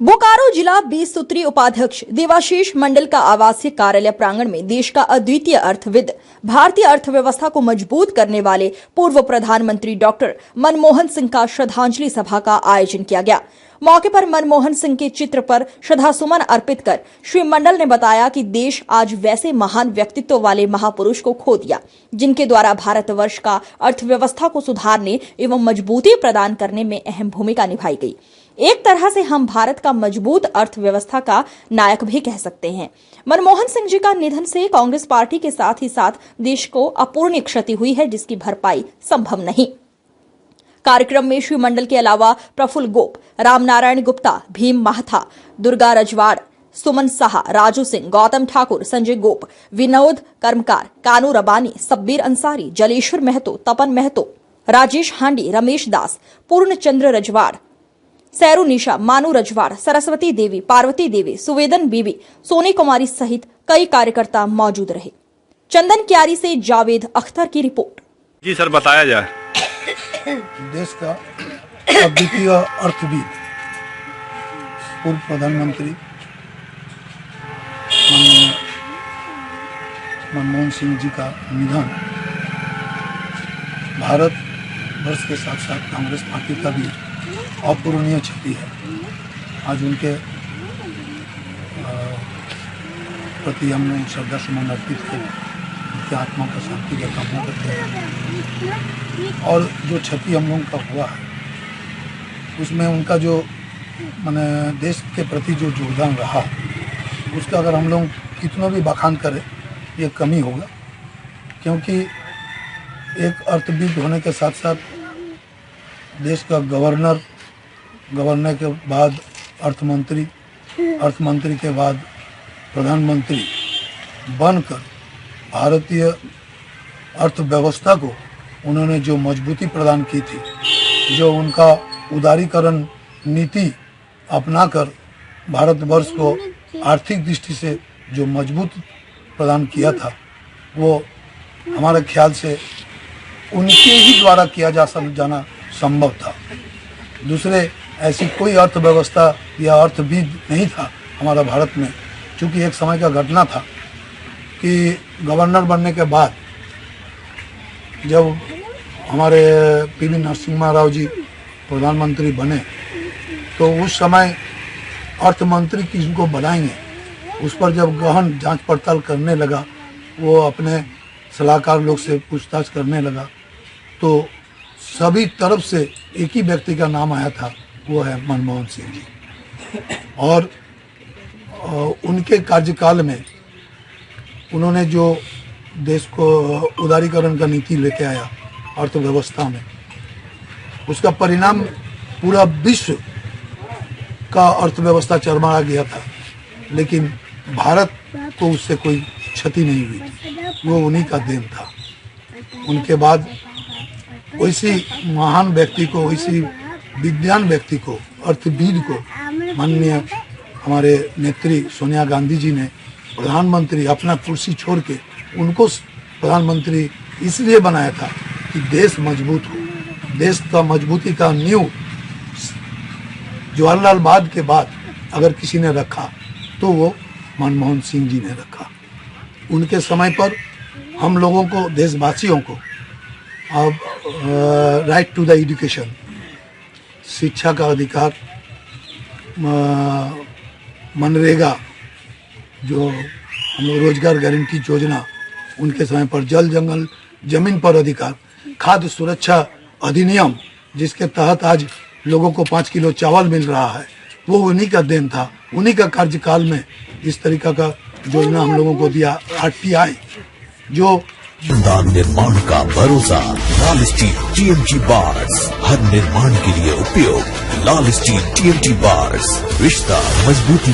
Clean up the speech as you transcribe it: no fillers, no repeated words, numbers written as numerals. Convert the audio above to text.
बोकारो जिला 20 सूत्री उपाध्यक्ष देवाशीष मंडल का आवासीय कार्यालय प्रांगण में देश का अद्वितीय अर्थविद, भारतीय अर्थव्यवस्था को मजबूत करने वाले पूर्व प्रधानमंत्री डॉक्टर मनमोहन सिंह का श्रद्धांजलि सभा का आयोजन किया गया। मौके पर मनमोहन सिंह के चित्र पर श्रद्धासुमन अर्पित कर श्री मंडल ने बताया कि देश आज वैसे महान व्यक्तित्व वाले महापुरुष को खो दिया, जिनके द्वारा भारतवर्ष का अर्थव्यवस्था को सुधारने एवं मजबूती प्रदान करने में अहम भूमिका निभाई गई। एक तरह से हम भारत का मजबूत अर्थव्यवस्था का नायक भी कह सकते हैं। मनमोहन सिंह जी का निधन से कांग्रेस पार्टी के साथ ही साथ देश को अपूरणीय क्षति हुई है, जिसकी भरपाई संभव नहीं। कार्यक्रम में श्री मंडल के अलावा प्रफुल्ल गोप, रामनारायण गुप्ता, भीम महथा, दुर्गा रजवाड़, सुमन साहा, राजू सिंह, गौतम ठाकुर, संजय गोप, विनोद कर्मकार, कानू रबानी, सब्बीर अंसारी, जलेश्वर महतो, तपन महतो, राजेश हांडी, रमेश दास, पूर्ण चंद्र रजवाड़, सैरू निशा, मानू रजवाड़, सरस्वती देवी, पार्वती देवी, सुवेदन बीबी, सोनी कुमारी सहित कई कार्यकर्ता मौजूद रहे। चंदन क्यारी से जावेद अख्तर की रिपोर्ट। जी सर, बताया जाए। देश का अद्वितीय अर्थविद, पूर्व प्रधानमंत्री मनमोहन सिंह जी का निधन भारत वर्ष के साथ साथ कांग्रेस पार्टी का भी अपूरणीय क्षति है। आज उनके प्रति हम श्रद्धा सुमन अर्पित कर उनकी आत्मा का शांति का कामना करते हैं। और जो क्षति हम लोगों का हुआ है उसमें उनका जो माने देश के प्रति जो योगदान रहा उसका अगर हम लोग कितना भी बखान करें ये कमी होगा, क्योंकि एक अर्थविद होने के साथ साथ देश का गवर्नर के बाद अर्थमंत्री के बाद प्रधानमंत्री बनकर भारतीय अर्थव्यवस्था को उन्होंने जो मजबूती प्रदान की थी, जो उनका उदारीकरण नीति अपनाकर भारतवर्ष को आर्थिक दृष्टि से जो मजबूत प्रदान किया था, वो हमारे ख्याल से उनके ही द्वारा किया जाना संभव था। दूसरे ऐसी कोई अर्थव्यवस्था या अर्थविद नहीं था हमारा भारत में। चूँकि एक समय का घटना था कि गवर्नर बनने के बाद जब हमारे पीवी नरसिम्हा राव जी प्रधानमंत्री बने तो उस समय अर्थमंत्री किसको बनाएंगे उस पर जब गहन जांच पड़ताल करने लगा, वो अपने सलाहकार लोग से पूछताछ करने लगा, तो सभी तरफ से एक ही व्यक्ति का नाम आया था, वो है मनमोहन सिंह जी। और उनके कार्यकाल में उन्होंने जो देश को उदारीकरण का नीति लेके आया अर्थव्यवस्था में, उसका परिणाम पूरा विश्व का अर्थव्यवस्था चरमरा गया था, लेकिन भारत को उससे कोई क्षति नहीं हुई थी। वो उन्हीं का देन था। उनके बाद वैसी महान व्यक्ति को, वैसी विद्वान व्यक्ति को, अर्थविद को माननीय हमारे नेत्री सोनिया गांधी जी ने प्रधानमंत्री अपना कुर्सी छोड़ के उनको प्रधानमंत्री इसलिए बनाया था कि देश मजबूत हो। देश का मजबूती का नींव जवाहरलाल बाद के बाद अगर किसी ने रखा तो वो मनमोहन सिंह जी ने रखा। उनके समय पर हम लोगों को, देशवासियों को अब राइट टू द एजुकेशन, शिक्षा का अधिकार, मनरेगा जो हम लोग रोजगार गारंटी योजना, उनके समय पर जल जंगल जमीन पर अधिकार, खाद्य सुरक्षा अधिनियम जिसके तहत आज लोगों को 5 किलो चावल मिल रहा है, वो उन्हीं का देन था। उन्हीं का कार्यकाल में इस तरीका का योजना हम लोगों को दिया। RTI जो निर्माण का भरोसा, लाल स्टील TMT बार्स, हर निर्माण के लिए उपयोग। लाल स्टील TMT बार्स, रिश्ता मजबूती।